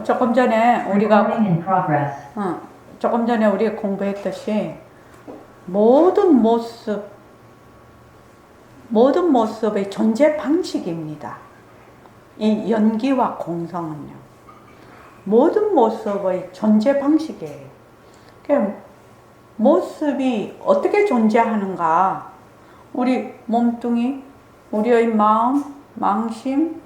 조금 전에 우리가 Recording in progress. 조금 전에 우리가 공부했듯이 모든 모습의 존재 방식입니다. 이 연기와 공성은요. 모든 모습의 존재 방식이에요. 그러니까 모습이 어떻게 존재하는가? 우리 몸뚱이, 우리의 마음, 망심,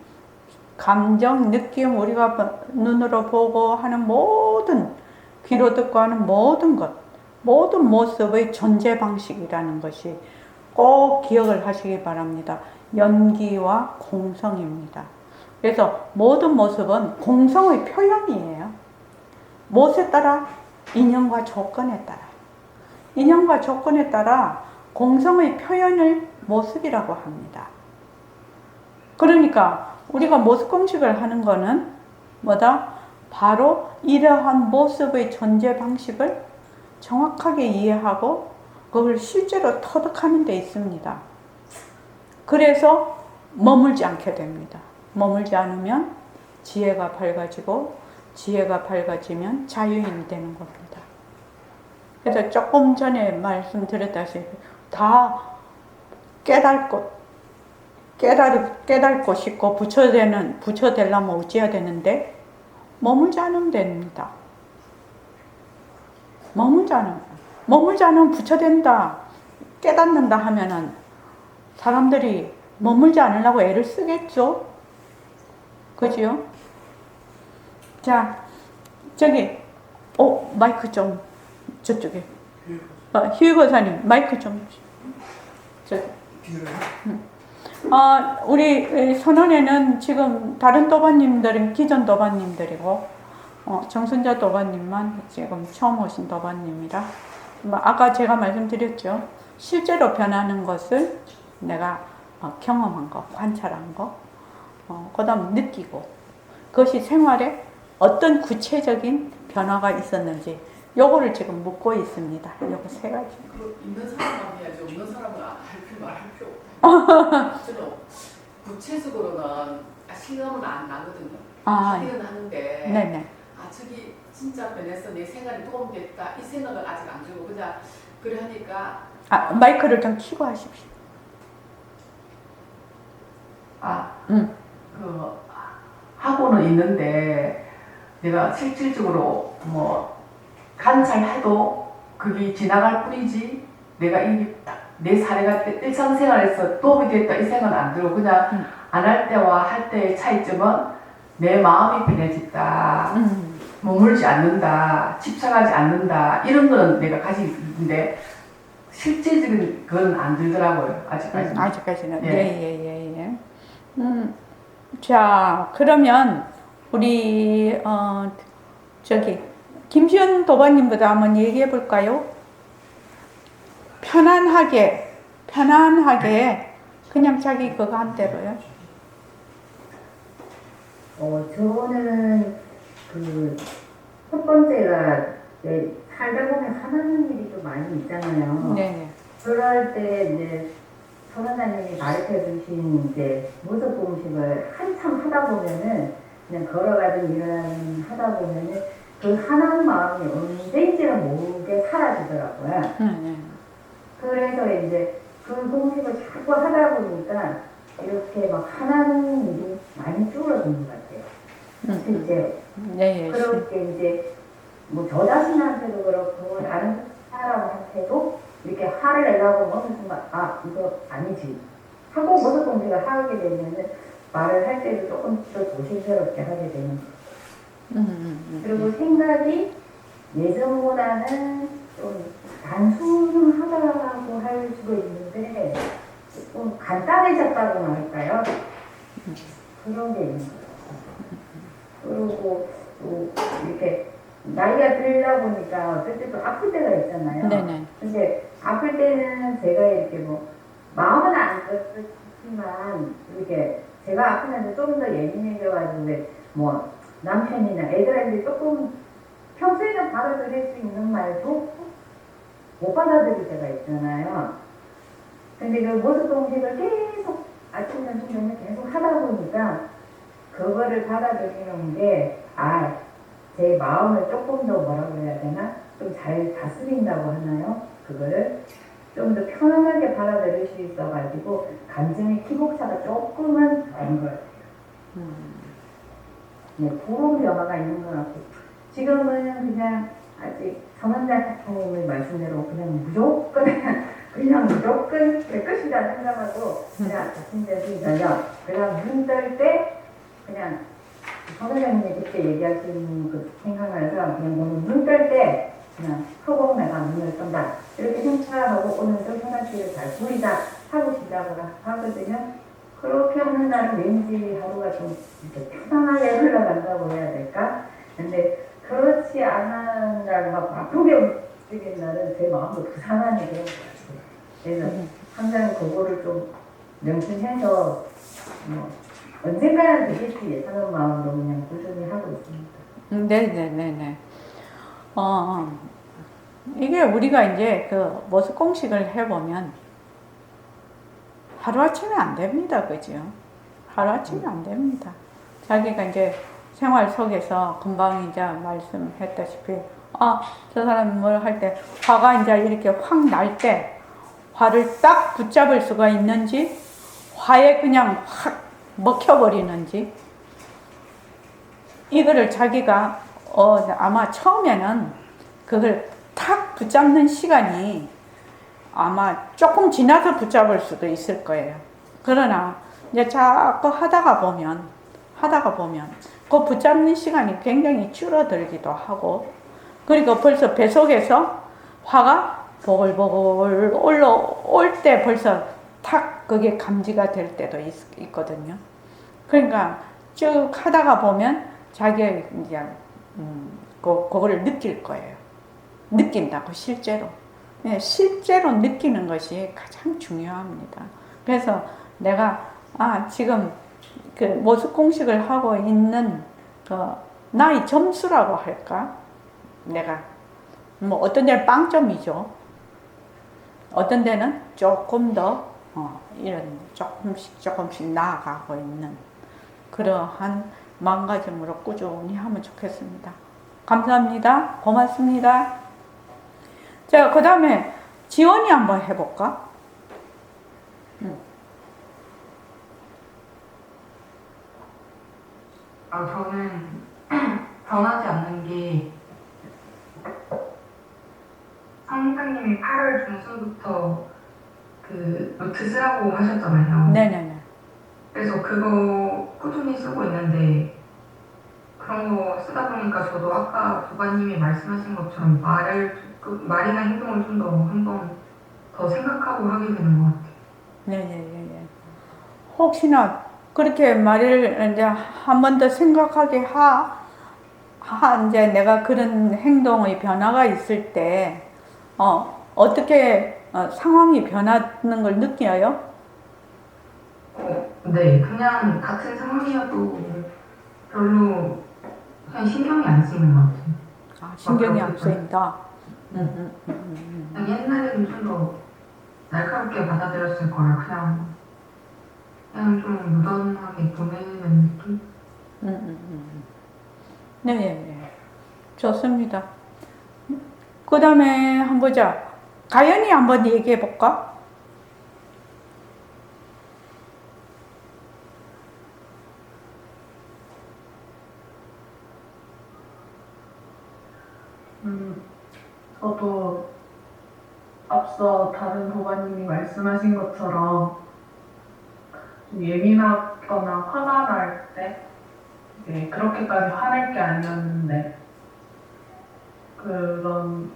감정, 느낌, 우리가 눈으로 보고 하는 모든, 귀로 듣고 하는 모든 것, 모든 모습의 존재 방식이라는 것이 꼭 기억을 하시기 바랍니다. 연기와 공성입니다. 그래서 모든 모습은 공성의 표현이에요. 무엇에 따라? 인연과 조건에 따라. 인연과 조건에 따라 공성의 표현을 모습이라고 합니다. 그러니까 우리가 모습 공식을 하는 거는 뭐다? 바로 이러한 모습의 존재 방식을 정확하게 이해하고 그걸 실제로 터득하는 데 있습니다. 그래서 머물지 않게 됩니다. 머물지 않으면 지혜가 밝아지고 지혜가 밝아지면 자유인이 되는 겁니다. 그래서 조금 전에 말씀드렸다시피 다 깨닫고 싶고 부처되려면 어찌해야 되는데 머물지 않으면 됩니다. 머물지 않으면 부처된다, 깨닫는다 하면은 사람들이 머물지 않으려고 애를 쓰겠죠? 그죠? 자, 저기, 마이크 좀, 저쪽에. 휴 거사님, 마이크 좀. 저기. 우리 선원에는 지금 다른 도반님들은 기존 도반님들이고, 정순자 도반님만 지금 처음 오신 도반님이라, 아까 제가 말씀드렸죠. 실제로 변하는 것을 내가 경험한 거, 관찰한 거, 그 다음 느끼고, 그것이 생활에 어떤 구체적인 변화가 있었는지, 요거를 지금 묻고 있습니다. 요거 세 가지. 있는 사람만 해야지, 없는 사람은 말할 필요 없어요. 저는 구체적으로는 실감은 안 나거든요. 하기는 하는데, 네네. 저기 진짜 변해서 내 생활에 도움됐다, 이 생각을 아직 안 주고, 그냥, 그래 하니까. 마이크를 좀 켜고 하십시오. 하고는 있는데, 내가 실질적으로 관찰해도 그게 지나갈 뿐이지, 내가 내 사례가 일상생활에서 도움이 됐다 이 생각은 안 들고, 그냥 안 할 때와 할 때의 차이점은 내 마음이 편해졌다, 머물지 않는다, 집착하지 않는다, 이런 거는 내가 가지고 있는데, 실제적인 건 안 들더라고요, 아직까지는. 아직까지는. 네. 예. 자, 그러면 우리 저기 김시현 도반님보다 한번 얘기해 볼까요? 편안하게 그냥 자기 그거 한 대로요. 저는 첫 번째가 살다 보면 하는 일이 좀 많이 있잖아요. 네. 그럴 때 이제 선원장님이 가르쳐 주신 이제 모습 공식을 한참 하다 보면은 그냥 걸어가든 일을 하다 보면은 그 하나는 마음이 언제인지는 모르게 사라지더라고요. 그래서 이제 그 공식을 자꾸 하다 보니까 이렇게 막 하나는 일이 많이 줄어든 것 같아요. 실제로. 네. 그렇게 이제 저 자신한테도 그렇고 다른 사람한테도 이렇게 화를 내려고 어느 순간 이거 아니지 하고 모습 공식을 하게 되면은 말을 할 때도 조금 더 조심스럽게 하게 되는 거예요. 그리고 생각이 예전보다는 좀 단순하다고 할 수도 있는데 좀 간단해졌다고나 할까요? 그런 게 있는 거예요. 그리고 또 이렇게 나이가 들다 보니까 어떨 때 또 아플 때가 있잖아요. 네네. 근데 아플 때는 제가 이렇게 마음은 안 그렇지만 이렇게 제가 아프면 좀 더 예민해져가지고 남편이나 애들한테 조금 평소에는 받아들일 수 있는 말도 못 받아들일 때가 있잖아요. 근데 그 모습 공식을 계속 아침, 점심, 저녁 계속 하다 보니까 그거를 받아들이는 게, 제 마음을 조금 더 뭐라 그래야 되나? 좀 잘 다스린다고 하나요? 그거를 좀 더 편안하게 받아들일 수 있어가지고, 감정의 기복차가 조금은 다른 것 같아요. 네, 그런 변화가 있는 것 같고, 지금은 그냥 아직 성원자 사장님의 말씀대로 그냥 무조건, 그냥 무조건 제 것이다 생각하고, 그냥 자신들이 저녁, 그냥 눈 뜰 때, 그냥 성원자님이 그때 얘기하신 그 생각나서 그냥 눈 뜰 때, 그냥 소금 내가 눈을 뜬다. 이렇게 생각하고 오늘도 현아씨를 잘 부리자 하고 시작을 하거든요. 그렇게 하는 날은 왠지 하루가 좀 이렇게 편안하게 흘러간다고 해야 될까? 근데 그렇지 않은 날, 막 바쁘게 움직이는 날은 제 마음도 부산하게 되는 것 같아요. 그래서 항상 그거를 좀 명심해서 언젠가는 되겠지 예상한 마음으로 그냥 꾸준히 하고 있습니다. 네네네네. 이게 우리가 이제 그 모습 공식을 해보면 하루아침에 안 됩니다. 그죠? 하루아침에 안 됩니다. 자기가 이제 생활 속에서 금방 이제 말씀했다시피, 저 사람 뭘 할 때, 화가 이제 이렇게 확 날 때, 화를 딱 붙잡을 수가 있는지, 화에 그냥 확 먹혀버리는지, 이거를 자기가, 아마 처음에는 그걸 탁 붙잡는 시간이 아마 조금 지나서 붙잡을 수도 있을 거예요. 그러나 이제 자꾸 하다가 보면 그 붙잡는 시간이 굉장히 줄어들기도 하고, 그리고 벌써 배 속에서 화가 보글보글 올라올 때 벌써 탁 그게 감지가 될 때도 있거든요. 그러니까 쭉 하다가 보면 자기가 이제 그거를 느낄 거예요. 느낀다고 실제로. 실제로 느끼는 것이 가장 중요합니다. 그래서 내가 지금 그 모습 공식을 하고 있는 그 나의 점수라고 할까? 내가 뭐 어떤 데는 빵점이죠. 어떤 데는 조금 더 이런 조금씩 나아가고 있는 그러한 마음가짐으로 꾸준히 하면 좋겠습니다. 감사합니다. 고맙습니다. 자, 그 다음에 지원이 한번 해볼까? 저는 변하지 않는 게 성당님이 8월 중순부터 그 노트 쓰라고 하셨잖아요. 네네네. 그래서 그거 꾸준히 쓰고 있는데 그런 거 쓰다 보니까 저도 아까 도관님이 말씀하신 것처럼 말이나 행동을 좀 더 한 번 더 생각하고 하게 되는 것 같아요. 네네네. 혹시나 그렇게 말을 이제 한 번 더 생각하게 이제 내가 그런 행동의 변화가 있을 때, 어떻게 상황이 변하는 걸 느껴요? 네, 그냥 같은 상황이어도 별로 그냥 신경이 안 쓰이는 것 같아요. 신경이 안 쓰인다. 그냥 옛날에는 좀 더 날카롭게 받아들였을 거라 그냥 좀 무던하게 보내는 느낌? 네, 좋습니다. 그 다음에 한번 보자. 가연이 한번 얘기해 볼까? 저도 앞서 다른 도반님이 말씀하신 것처럼 좀 예민하거나 화가 날 때 이제 그렇게까지 화낼 게 아니었는데 그런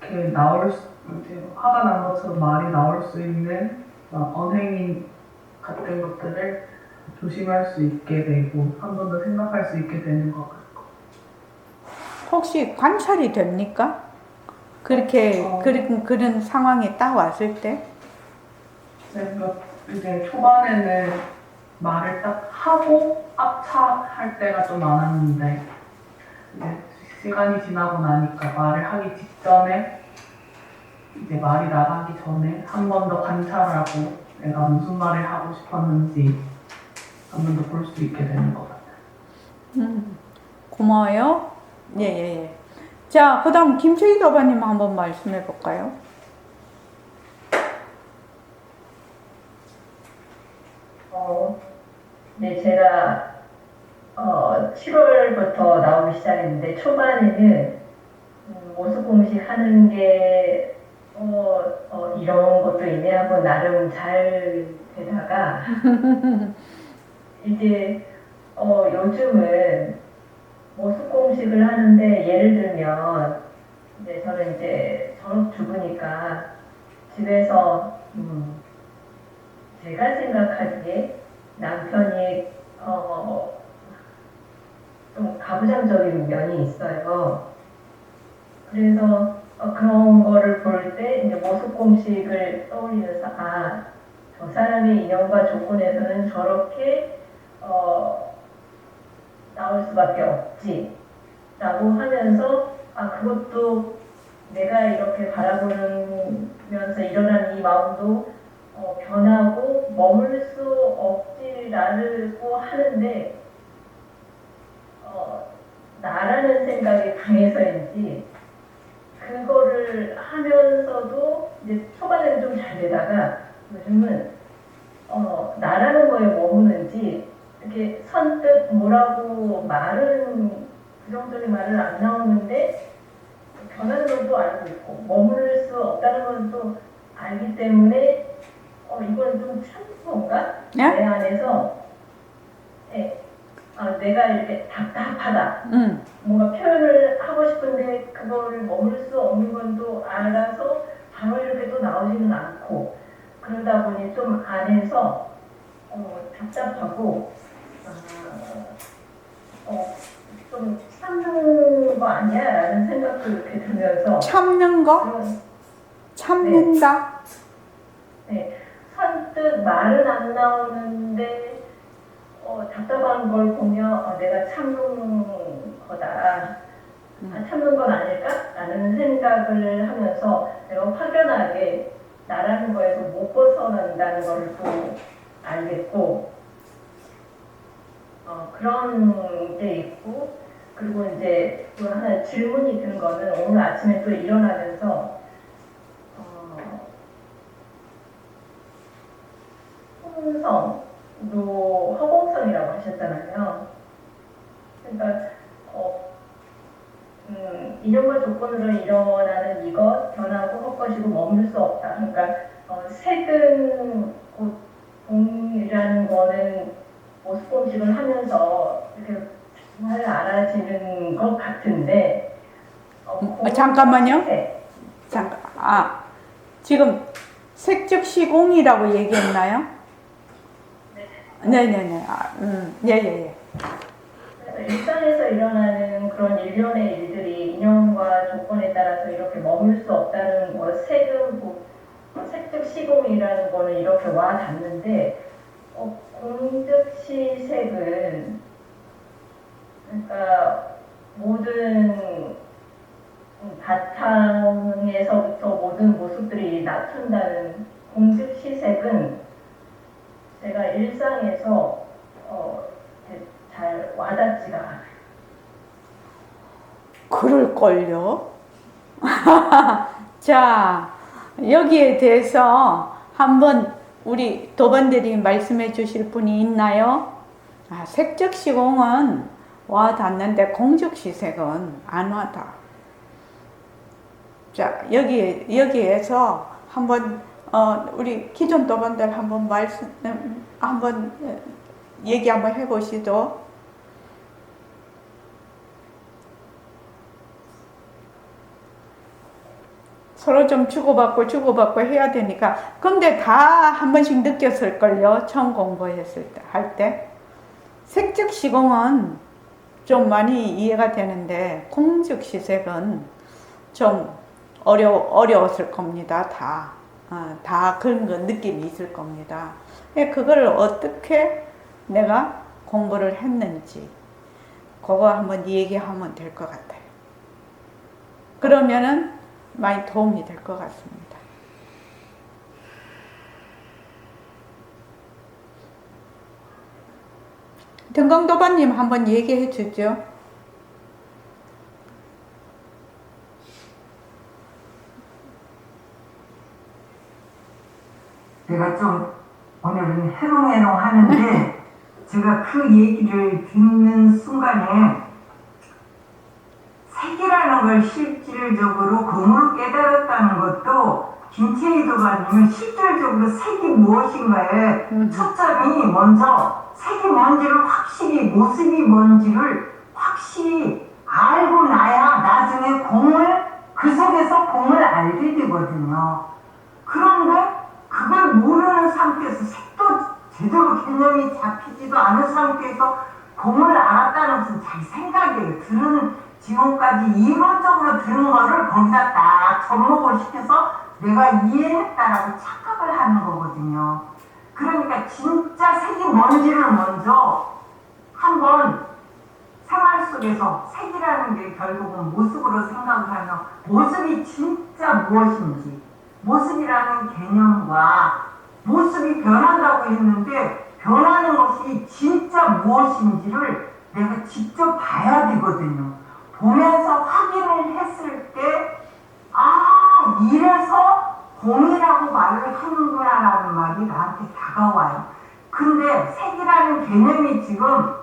이렇게 이제 화가 난 것처럼 말이 나올 수 있는 언행인 같은 것들을 조심할 수 있게 되고 한 번 더 생각할 수 있게 되는 것 같고. 혹시 관찰이 됩니까? 그렇게 그런 상황이 딱 왔을 때? 이제 초반에는 말을 딱 하고 압차할 때가 좀 많았는데 이제 시간이 지나고 나니까 말을 하기 직전에 이제 말이 나가기 전에 한 번 더 관찰하고 내가 무슨 말을 하고 싶었는지 한 번 더 볼 수 있게 되는 것 같아요. 고마워요. 예, 예, 예. 자, 그 다음 김초희 도반님 한번 말씀해 볼까요? 네, 제가 7월부터 나오기 시작했는데 초반에는 모습 공식 하는 게 이런 것도 있네 하고 나름 잘 되다가 이제 요즘은 모습 공식을 하는데 예를 들면 이제 저는 이제 전업주부니까 집에서 제가 생각하기에 남편이 좀 가부장적인 면이 있어요. 그래서 그런 거를 볼 때 이제 모습 공식을 떠올리면서 저 사람의 인연과 조건에서는 저렇게 나올 수밖에 없지 라고 하면서 그것도 내가 이렇게 바라보면서 일어난 이 마음도 변하고 머물 수 없지라고 하는데 나라는 생각이 강해서인지 그거를 하면서도 이제 초반에는 좀 잘 되다가 요즘은 나라는 거에 머무는지 이렇게 선뜻 뭐라고 말은 그 정도의 말은 안 나오는데 변하는 건 또 알고 있고 머물 수 없다는 건 또 알기 때문에 이건 좀 참는 건가? 네? 내 안에서 내가 이렇게 답답하다. 뭔가 표현을 하고 싶은데 그거를 머물 수 없는 건 또 알아서 바로 이렇게 또 나오지는 않고 그러다 보니 좀 안에서 답답하고 좀 참는 거 아니야? 라는 생각도 이렇게 들면서 참는 거? 참는다? 네. 선뜻 말은 안 나오는데 답답한 걸 보면 내가 참는 거다. 참는 건 아닐까? 라는 생각을 하면서 내가 확연하게 나라는 거에서 못 벗어난다는 걸 또 알겠고 그런 게 있고 그리고 이제 또 하나 질문이 드는 거는 오늘 아침에 또 일어나면서 혼성도 허공성이라고 하셨잖아요. 그러니까 인연과 조건으로 일어나는 이것 변하고 헛것이고 머물 수 없다. 그러니까 색은 곧 동이라는 거는 모습 공식을 하면서 이렇게 잘 알아지는 것 같은데 잠깐만요. 네. 잠깐. 지금 색즉 시공이라고 얘기했나요? 네네네. 예예예. 일상에서 일어나는 그런 일련의 일들이 인연과 조건에 따라서 이렇게 머물 수 없다는 거, 색즉 시공이라는 거는 이렇게 와 닿는데, 공즉시색은, 그러니까 모든 바탕에서부터 모든 모습들이 나타난다는 공즉시색은 제가 일상에서 잘 와닿지가 않아요. 그럴걸요? 자, 여기에 대해서 한번 우리 도반들이 말씀해 주실 분이 있나요? 색즉 시공은 와 닿는데 공즉 시색은 안 와닿아. 자, 여기에서 한번 우리 기존 도반들 한번 얘기 한번 해보시죠. 서로 좀 주고받고 해야 되니까. 근데 다 한 번씩 느꼈을걸요. 처음 공부했을 때, 할 때. 색즉 시공은 좀 많이 이해가 되는데, 공즉 시색은 좀 어려웠을 겁니다. 다 그런 거 느낌이 있을 겁니다. 그걸 어떻게 내가 공부를 했는지, 그거 한번 얘기하면 될 것 같아요. 그러면은 많이 도움이 될 것 같습니다. 등강도반님 한번 얘기해 주죠. 내가 좀 오늘은 해롱해롱 하는데 제가 그 얘기를 듣는 순간에 색이라는 걸 실질적으로 금으로 깨달았다는 것도 김채희 도반님은 실질적으로 색이 무엇인가에 초점이 먼저 색이 뭔지를 확실히 모습이 뭔지를 확실히 알고 나야 나중에 공을 그 속에서 공을 알게 되거든요. 그런데 그걸 모르는 상태에서 색도 제대로 개념이 잡히지도 않은 상태에서 공을 알았다는 것은 자기 생각이에요. 지금까지 이론적으로 들은 거를 거기다 딱 접목을 시켜서 내가 이해했다라고 착각을 하는 거거든요. 그러니까 진짜 색이 뭔지를 먼저 한번 생활 속에서 색이라는 게 결국은 모습으로 생각을 하면 모습이 진짜 무엇인지, 모습이라는 개념과 모습이 변한다고 했는데 변하는 것이 진짜 무엇인지를 내가 직접 봐야 되거든요. 보면서 확인을 했을 때 아, 이래서 공이라고 말을 하는구나라는 말이 나한테 다가와요. 근데 색이라는 개념이 지금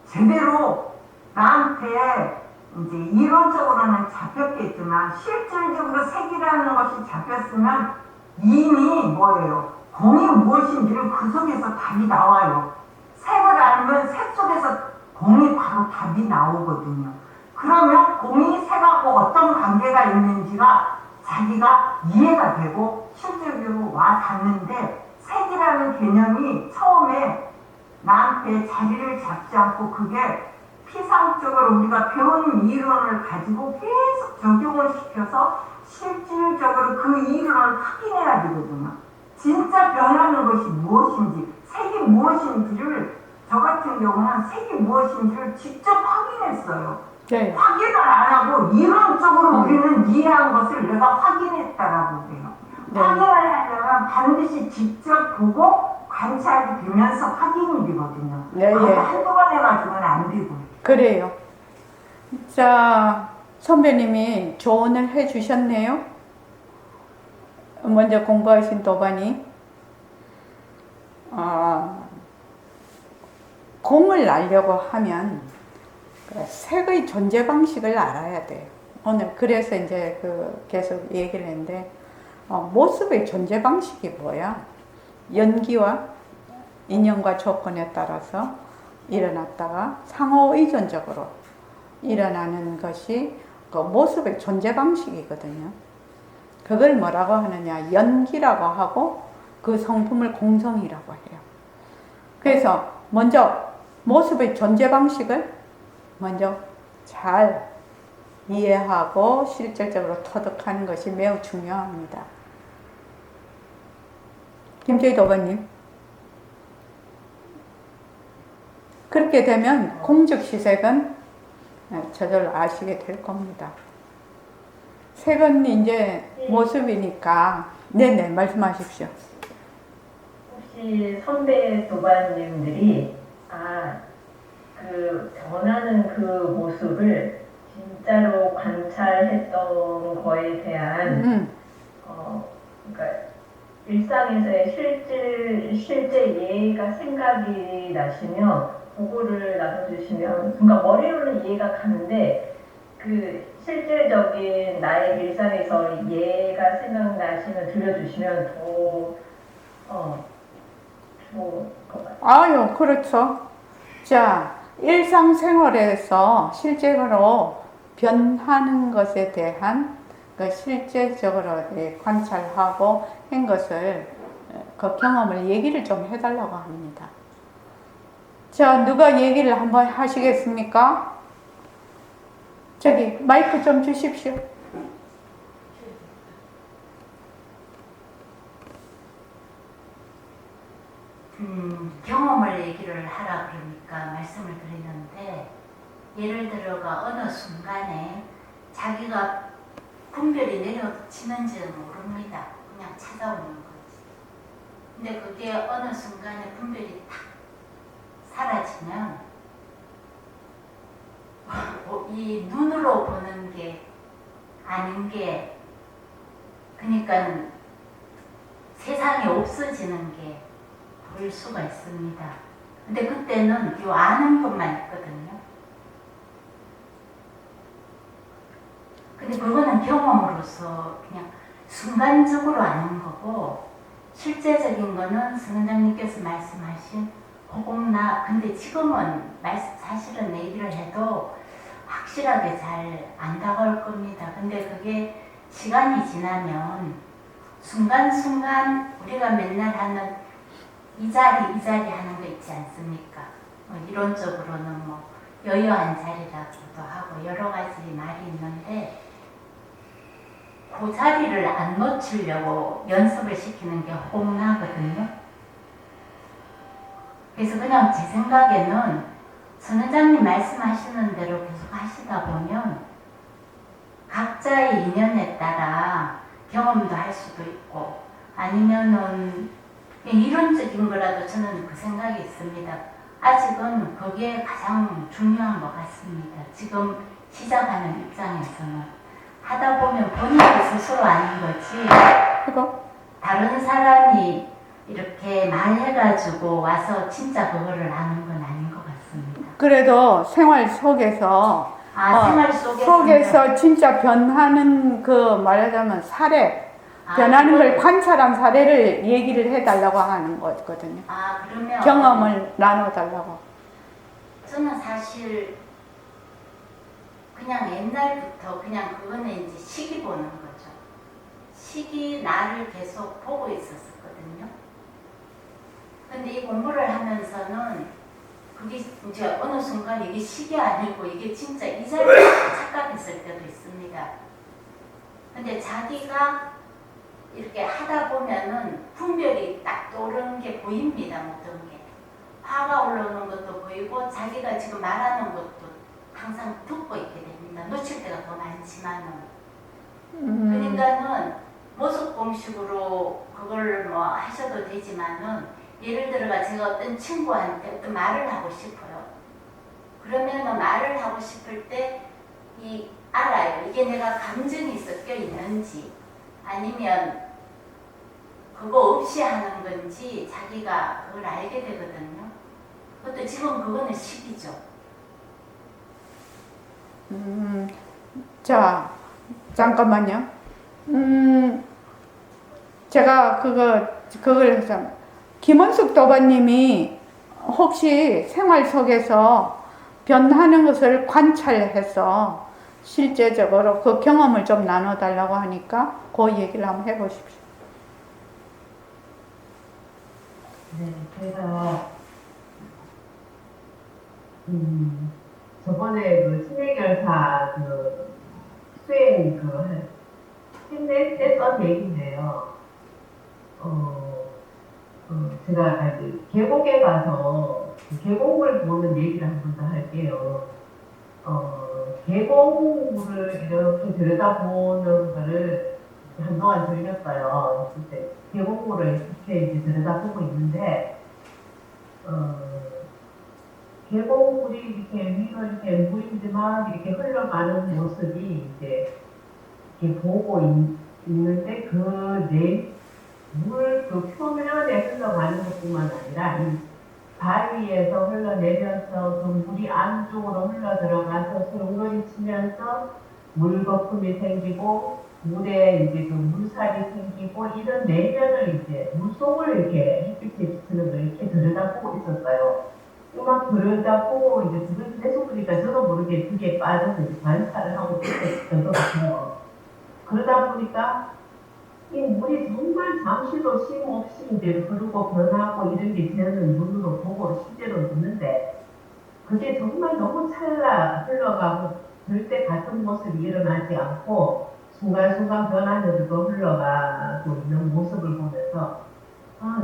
제대로 나한테 이제 이론적으로는 잡혔겠지만 실질적으로 색이라는 것이 잡혔으면 이미 뭐예요? 공이 무엇인지를 그 속에서 답이 나와요. 색을 알면 색 속에서 공이 바로 답이 나오거든요. 그러면 공이 색하고 어떤 관계가 있는지가 자기가 이해가 되고 실질적으로 와 닿는데 색이라는 개념이 처음에 나한테 자리를 잡지 않고 그게 피상적으로 우리가 배운 이론을 가지고 계속 적용을 시켜서 실질적으로 그 이론을 확인해야 되거든요. 진짜 변하는 것이 무엇인지, 색이 무엇인지를 저 같은 경우는 색이 무엇인지를 직접 확인했어요. 네. 확인을 안 하고 이론적으로 우리는 이해한 것을 내가 확인했다라고 해요. 네. 확인을 하려면 반드시 직접 보고 관찰이 되면서 확인이 되거든요. 네, 그것도 예. 한두 번 해가지고는 안 되고. 그래요. 자, 선배님이 조언을 해 주셨네요. 먼저 공부하신 도반이 공을 알려고 하면 그 색의 존재 방식을 알아야 돼요. 오늘 그래서 이제 계속 얘기를 했는데 모습의 존재 방식이 뭐야? 연기와 인연과 조건에 따라서 일어났다가 상호 의존적으로 일어나는 것이 그 모습의 존재 방식이거든요. 그걸 뭐라고 하느냐? 연기라고 하고 그 성품을 공성이라고 해요. 그래서 먼저 모습의 존재 방식을 먼저 잘 이해하고 실질적으로 터득하는 것이 매우 중요합니다. 김재희 도반님. 그렇게 되면 공적시색은 저절로 아시게 될 겁니다. 색은 이제 모습이니까. 네네, 말씀하십시오. 혹시 선배 도반님들이 그 변하는 그 모습을 진짜로 관찰했던 거에 대한 그러니까 일상에서의 실제 예가 생각이 나시면 그거를 나눠주시면, 그러니까 머리로는 이해가 가는데 그 실질적인 나의 일상에서 예가 생각나시면 들려주시면 좋을 것 같아요. 아유, 그렇죠. 자, 일상생활에서 실제로 변하는 것에 대한 그 실제적으로 관찰하고 한 것을 그 경험을 얘기를 좀 해달라고 합니다. 자, 누가 얘기를 한번 하시겠습니까? 저기 마이크 좀 주십시오. 경험을 얘기를 하라 그러니까 말씀을 드리는데, 예를 들어가 어느 순간에 자기가 분별이 내려치는지는 모릅니다. 그냥 찾아오는 거지. 근데 그게 어느 순간에 분별이 탁 사라지면 이 눈으로 보는 게 아닌 게 그러니까 세상에 없어지는 게 보일 수가 있습니다. 근데 그때는 요 아는 것만 있거든요. 근데 그거는 경험으로서 그냥 순간적으로 아는 거고 실제적인 거는 선원장님께서 말씀하신 호공나 근데 지금은 사실은 얘기를 해도 확실하게 잘 안 다가올 겁니다. 근데 그게 시간이 지나면 순간순간 우리가 맨날 하는 이 자리 하는 거 있지 않습니까? 이론적으로는 뭐 여유한 자리라고도 하고 여러 가지 말이 있는데 그 자리를 안 놓치려고 연습을 시키는 게 호응하거든요. 그래서 그냥 제 생각에는 선원장님 말씀하시는 대로 계속 하시다 보면 각자의 인연에 따라 경험도 할 수도 있고 아니면은 이론적인 거라도 저는 그 생각이 있습니다. 아직은 그게 가장 중요한 것 같습니다. 지금 시작하는 입장에서는 하다 보면 본인이 스스로 아는 거지 그거 다른 사람이 이렇게 말해가지고 와서 진짜 그거를 아는 건 아닌 것 같습니다. 그래도 생활 속에서 생활 속에서 진짜 변하는 그 말하자면 사례 변하는 걸 관찰한 사례를 얘기를 해달라고 하는 거거든요. 그러면 경험을 나눠달라고. 저는 사실 그냥 옛날부터 그냥 그거는 이제 시기 보는 거죠. 시기 나를 계속 보고 있었거든요. 근데 이 공부를 하면서는 그게 이제 어느 순간 이게 시기 아니고 이게 진짜 이 자리에 착각했을 때도 있습니다. 근데 자기가 이렇게 하다 보면은 분별이 딱 떠오르는 게 보입니다. 모든 게. 화가 올라오는 것도 보이고 자기가 지금 말하는 것도 항상 듣고 있게 됩니다. 놓칠 때가 더 많지만은. 그러니까는 모습 공식으로 그걸 뭐 하셔도 되지만은 예를 들어가 제가 어떤 친구한테 어떤 말을 하고 싶어요. 그러면은 말을 하고 싶을 때 알아요. 이게 내가 감정이 섞여 있는지 아니면 그거 없이 하는 건지 자기가 그걸 알게 되거든요. 그것도 지금 그거는 시기죠. 자, 잠깐만요. 제가 그걸 해서 김원숙 도반님이 혹시 생활 속에서 변하는 것을 관찰해서 실제적으로 그 경험을 좀 나눠달라고 하니까 그 얘기를 한번 해보십시오. 네, 제가 저번에 그 신해결사 수행 힘낼 때 썬 얘기인데요. 제가 계곡에 가서 계곡을 보는 얘기를 한 번 더 할게요. 계곡물을 이렇게 들여다보는 거를 한동안 즐겼어요. 그때 계곡물을 이렇게 이제 들여다보고 있는데, 계곡물이 이렇게 위로 이렇게 물이 이제 막 이렇게 흘러가는 모습이 이제 이렇게 보고 있는데 그 표면에 흘러가는 것뿐만 아니라 이 바위에서 흘러내려서 그 물이 안쪽으로 흘러 들어가서 수렁거리 치면서 물 거품이 생기고 물에 이제 그 물살이 생기고 이런 내면을 이제 물속을 이렇게 햇빛에 비치는 걸 이렇게 들여다보고 있었어요. 막 들여다보고 이제 계속 보니까 저도 모르게 그게 빠져서 관찰을 하고 있었거든요. 그러다 보니까 이 물이 정말 잠시도 쉼 없이 이제 흐르고 변하고 이런 게 저는 눈으로 보고 실제로 듣는데 그게 정말 너무 찰나 흘러가고 절대 같은 모습이 일어나지 않고 순간순간 변하면서도 흘러가고 있는 모습을 보면서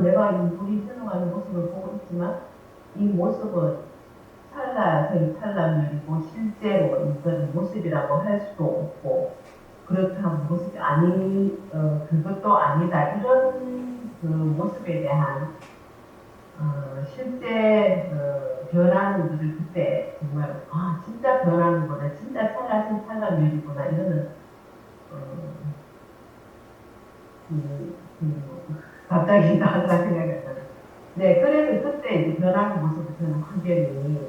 내가 이 물이 흘러가는 모습을 보고 있지만 이 모습은 찰나면이고 실제로 이건 모습이라고 할 수도 없고 그렇다면 모습이 그것도 아니다. 이런 그 모습에 대한 실제 변하는 것을 그때 정말 진짜 변하는구나, 진짜 찰나신 이거는 갑자기 나한테 생각이 났어요. 네, 그래서 그때 이제 변하는 모습을 저는 확연히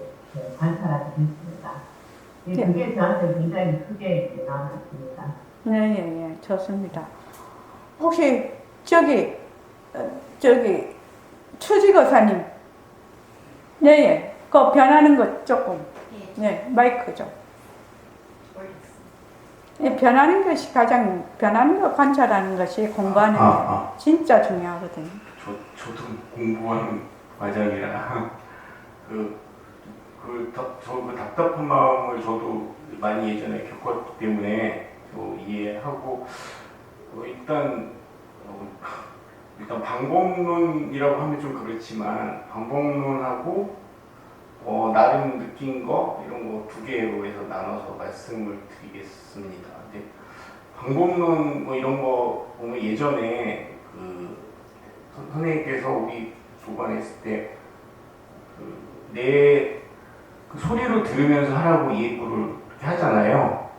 관찰하게 됐습니다. 그게 저한테 굉장히 크게 남았습니다. 네, 예, 예, 좋습니다. 혹시 저기 추지거사님, 네, 예, 그 변하는 것 조금, 예, 네, 마이크 좀. 올렸습니다. 예, 변하는 거 관찰하는 것이 공부하는 데 진짜 중요하거든요. 저도 공부하는 과정이라 그 답답한 마음을 저도 많이 예전에 겪었기 때문에 이해하고 일단 방법론이라고 하면 좀 그렇지만 방법론하고 나름 느낀 거 이런 거 두 개로 해서 나눠서 말씀을 드리겠습니다. 근데 방법론 뭐 이런 거 보면 예전에 선생님께서 우리 교관했을 때 내 소리로 들으면서 하라고 예고를 하잖아요.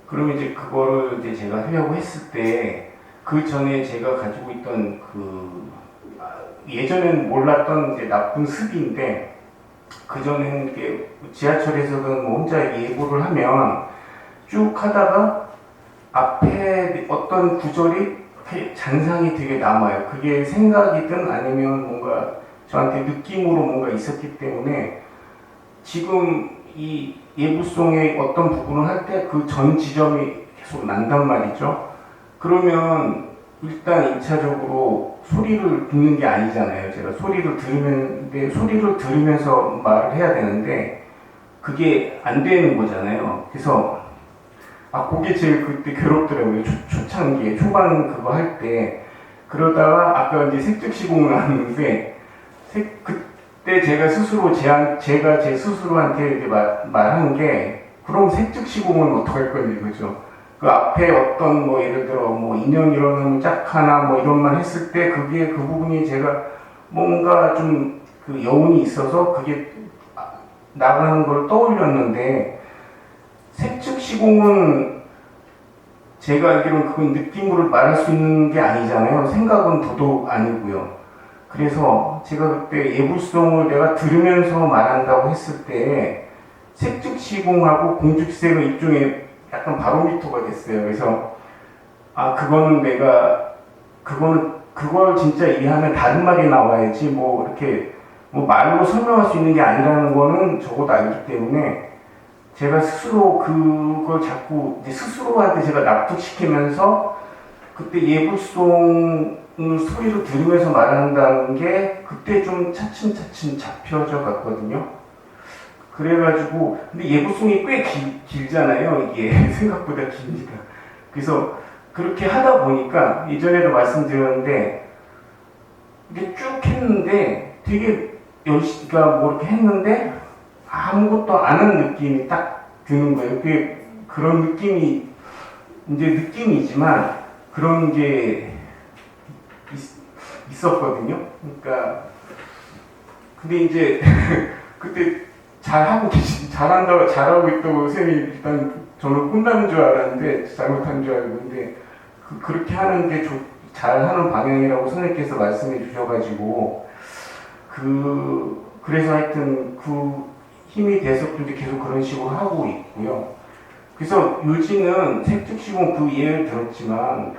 그러면 이제 그거를 이제 제가 하려고 했을 때 그 전에 제가 가지고 있던 예전엔 몰랐던 이제 나쁜 습인데 그 전에는 이렇게 지하철에서든 뭐 혼자 예고를 하면 쭉 하다가 앞에 어떤 구절이 잔상이 되게 남아요. 그게 생각이든 아니면 뭔가 저한테 느낌으로 뭔가 있었기 때문에 지금 이 예부송의 어떤 부분을 할 때 그 전 지점이 계속 난단 말이죠. 그러면 일단 1차적으로 소리를 듣는 게 아니잖아요. 제가 소리를 들으면서 말을 해야 되는데 그게 안 되는 거잖아요. 그래서 그게 제일 그때 괴롭더라고요. 초창기에 초반 그거 할 때. 그러다가 아까 이제 색즉시공을 하는데 그때 제가 스스로 제가 제 스스로한테 이렇게 말한 게 그럼 색즉시공은 어떡할 거냐 이거죠. 그 앞에 어떤 뭐 예를 들어 뭐 인연 일어나면 짝하나 뭐 이런 말 했을 때 그 부분이 제가 뭔가 좀 그 여운이 있어서 그게 나가는 걸 떠올렸는데 색즉시공은 제가 알기로는 그건 느낌으로 말할 수 있는 게 아니잖아요. 생각은 더더욱 아니고요. 그래서 제가 그때 예불송을 내가 들으면서 말한다고 했을 때 색즉시공하고 공즉색은 일종의 약간 바로미터가 됐어요. 그래서 그걸 진짜 이해하면 다른 말이 나와야지 뭐 이렇게 뭐 말로 설명할 수 있는 게 아니라는 거는 적어도 알기 때문에 제가 스스로 그걸 자꾸 이제 스스로한테 제가 납득시키면서 그때 예불송을 소리로 들으면서 말한다는 게 그때 좀 차츰차츰 잡혀져 갔거든요. 그래가지고 근데 예불송이 꽤 길잖아요. 이게 생각보다 깁니다. 그래서 그렇게 하다 보니까 예전에도 말씀드렸는데 이게 쭉 했는데 되게 열심히가 뭐 이렇게 했는데 아무것도 안 한 느낌이 딱 드는 거예요. 그게 그런 느낌이 이제 느낌이지만 그런 게 있었거든요. 그러니까 근데 이제 그때 잘하고 있다고 선생님이 일단 저는 혼나는 줄 알았는데 잘못한 줄 알고 근데 그렇게 하는 게 잘하는 방향이라고 선생님께서 말씀해 주셔가지고 그래서 하여튼 힘이 돼서 이제 계속 그런 식으로 하고 있고요. 그래서 요지는 색즉시공 그 예를 들었지만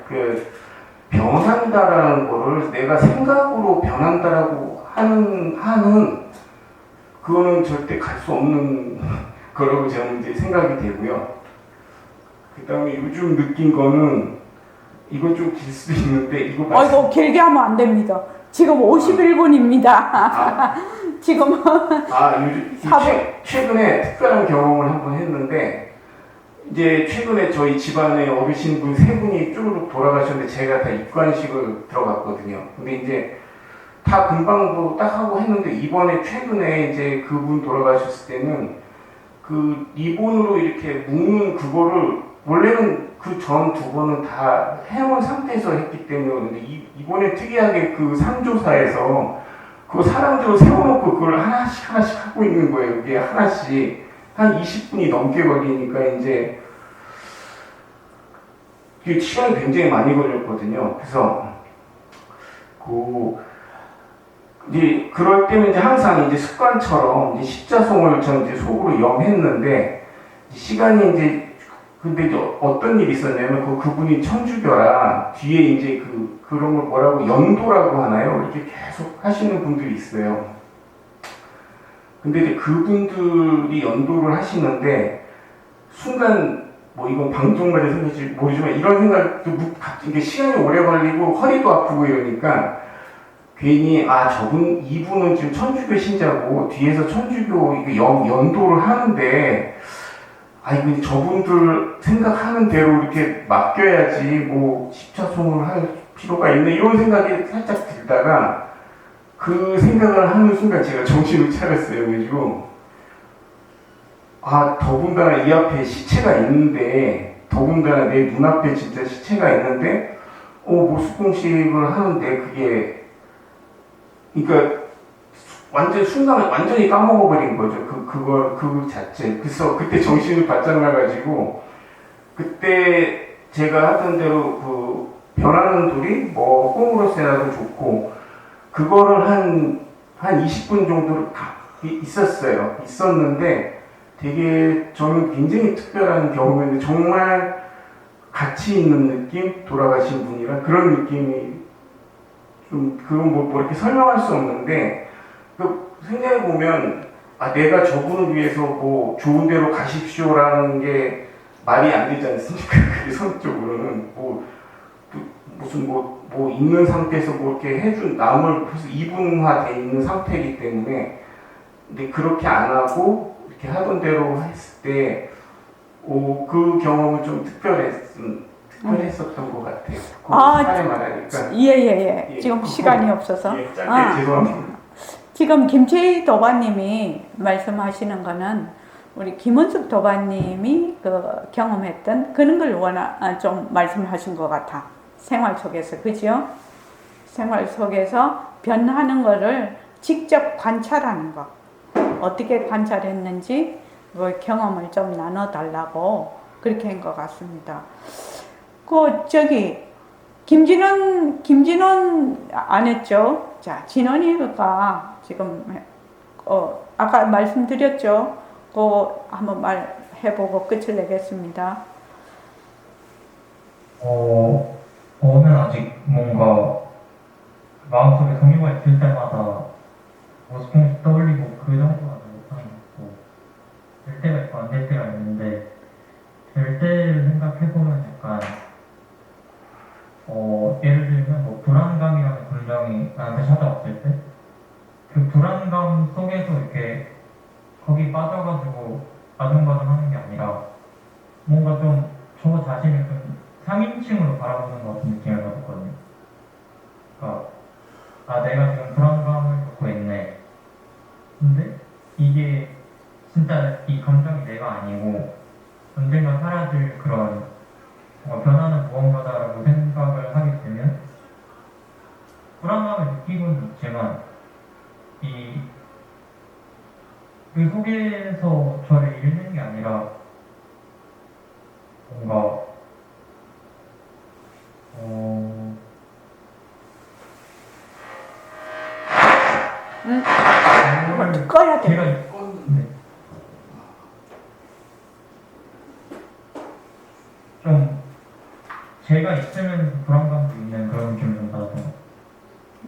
변한다라는 거를 내가 생각으로 변한다라고 하는 그거는 절대 갈 수 없는 거라고 저는 이제 생각이 되고요. 그 다음에 요즘 느낀 거는 이건 좀 길 수도 있는데 이거 길게 하면 안 됩니다. 지금 51분입니다. 지금 최근에 특별한 경험을 한번 했는데 이제 최근에 저희 집안에 어르신분 3분이 쭈르륵 돌아가셨는데 제가 다 입관식을 들어갔거든요. 근데 이제 다 금방 딱 하고 했는데 이번에 최근에 이제 그분 돌아가셨을 때는 그 리본으로 이렇게 묶는 그거를 원래는 그 전 2번은 다 해놓은 상태에서 했기 때문에 근데 이번에 특이하게 그 상조사에서 그 사람들을 세워놓고 그걸 하나씩 하나씩 하고 있는 거예요. 이게 하나씩 한 20분이 넘게 걸리니까 이제 이게 시간이 굉장히 많이 걸렸거든요. 그래서 이제 그럴 때는 이제 항상 이제 습관처럼 이제 십자송을 전 이제 속으로 염했는데 시간이 이제 근데 이제 어떤 일이 있었냐면 그분이 천주교라 뒤에 이제 그런 걸 뭐라고 연도라고 하나요? 이렇게 계속 하시는 분들이 있어요. 근데 이제 그분들이 연도를 하시는데 순간 뭐 이건 방송까지 생길지 모르지만 이런 생각도 이게 시간이 오래 걸리고 허리도 아프고 이러니까 괜히 이분은 지금 천주교 신자고 뒤에서 천주교 이거 연도를 하는데 이거 저분들 생각하는 대로 이렇게 맡겨야지 뭐 십자송을 할 필요가 있네 이런 생각이 살짝 들다가 그 생각을 하는 순간 제가 정신을 차렸어요. 그래가지고 더군다나 이 앞에 시체가 있는데 더군다나 내 눈앞에 진짜 시체가 있는데 모습공식을 하는데 그게 그러니까 완전히 까먹어버린 거죠. 그거 자체. 그래서 그때 정신을 바짝 나가지고, 그때 제가 하던 대로 변하는 돌이 꿈으로서라도 좋고, 그거를 한 20분 정도 있었어요. 있었는데, 되게 저는 굉장히 특별한 경험이었는데, 정말 가치 있는 느낌? 돌아가신 분이랑 그런 느낌이 그건 뭐 이렇게 설명할 수 없는데, 생각해보면, 내가 저분을 위해서 뭐 좋은 데로 가십시오라는 게 말이 안 되지 않습니까? 그게 성적으로는. 있는 상태에서 이렇게 해준, 남을 벌써 이분화돼 있는 상태이기 때문에, 근데 그렇게 안 하고, 이렇게 하던 대로 했을 때, 그 경험은 좀 특별했었던 것 같아요. 사례 말하니까. 예. 지금 시간이 없어서. 짧게 죄송합니다. 지금 김채희 도반님이 말씀하시는 거는 우리 김은숙 도반님이 경험했던 그런 걸 좀 말씀하신 것 같아. 생활 속에서, 그죠? 생활 속에서 변하는 거를 직접 관찰하는 거. 어떻게 관찰했는지 경험을 좀 나눠달라고 그렇게 한 것 같습니다. 김진원 안 했죠? 자, 진원이가 지금, 아까 말씀드렸죠? 한번 말해보고 끝을 내겠습니다. 저는 아직 뭔가 마음속에 동요가 있을 때마다 모습공식 떠올리고 그 정도는 못하는 것 같고, 될 때가 있고 안 될 때가 있는데, 될 때를 생각해보면 약간 예를 들면 불안감이라는 감정이 나한테 찾아왔을 때 그 불안감 속에서 이렇게 거기 빠져가지고 아둥바둥 하는 게 아니라 뭔가 좀 저 자신을 좀 3인칭으로 바라보는 것 같은 느낌을 받았거든요. 그러니까 내가 지금 불안감을 겪고 있네. 근데 이게 진짜 이 감정이 내가 아니고 언젠가 사라질 그런 변하는 무언가다라고 생각을 하게 되면 불안감을 느끼고는 있지만 그 속에서 저를 잃는 게 아니라 뭔가 꺼야 돼. 제가 좀 제가 있으면 불안감도 있는 그런 느낌을 좀 받았던 것 같아요.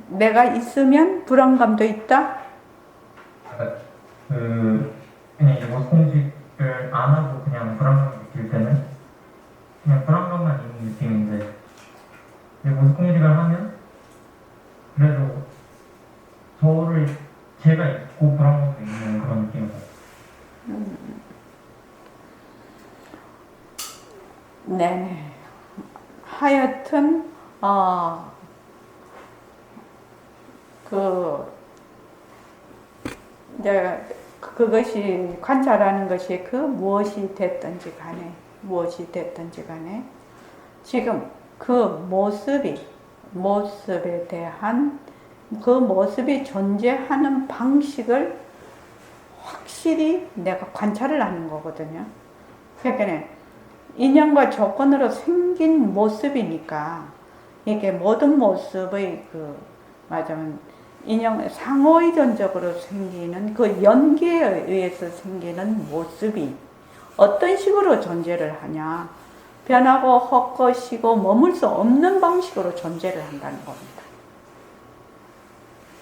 내가 있으면 불안감도 있다? 그냥 이 모습공식을 안 하고 그냥 불안감을 느낄 때는 그냥 불안감만 있는 느낌인데 이 모습공식을 하면 그래도 제가 있고 불안감도 있는 그런 느낌을 받아요. 네. 하여튼 그것이 관찰하는 것이 무엇이 됐든지 간에 지금 그 모습에 대한 그 모습이 존재하는 방식을 확실히 내가 관찰을 하는 거거든요. 그러니까 인연과 조건으로 생긴 모습이니까 이게 모든 모습의 말하자면 인연 상호의존적으로 생기는 그 연계에 의해서 생기는 모습이 어떤 식으로 존재를 하냐, 변하고 헛것이고 머물 수 없는 방식으로 존재를 한다는 겁니다.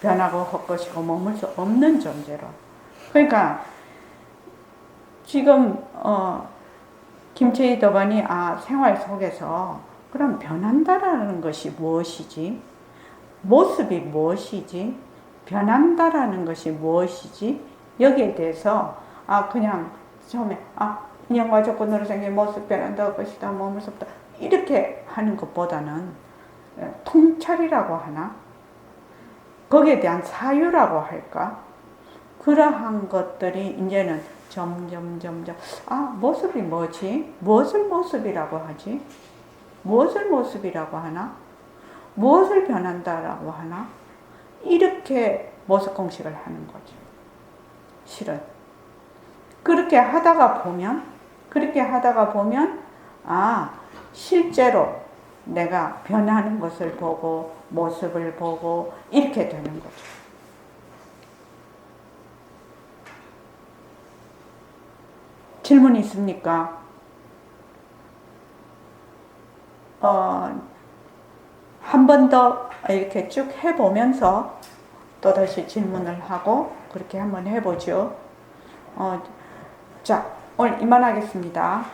변하고 헛것이고 머물 수 없는 존재로. 그러니까 지금 김채희 도반이 생활 속에서 그럼 변한다라는 것이 무엇이지? 모습이 무엇이지? 변한다라는 것이 무엇이지? 여기에 대해서 그냥 처음에 인연과 조건으로 생긴 모습 변한다 것이다 머물 수 없다 이렇게 하는 것보다는 통찰이라고 하나? 거기에 대한 사유라고 할까? 그러한 것들이 이제는 점점 모습이 뭐지? 무엇을 모습이라고 하지? 무엇을 모습이라고 하나? 무엇을 변한다라고 하나? 이렇게 모습 공식을 하는 거죠. 실은 그렇게 하다가 보면 실제로 내가 변하는 것을 보고 모습을 보고 이렇게 되는 거죠. 질문 있습니까? 한 번 더 이렇게 쭉 해보면서 또다시 질문을 하고 그렇게 한번 해보죠. 자, 오늘 이만하겠습니다.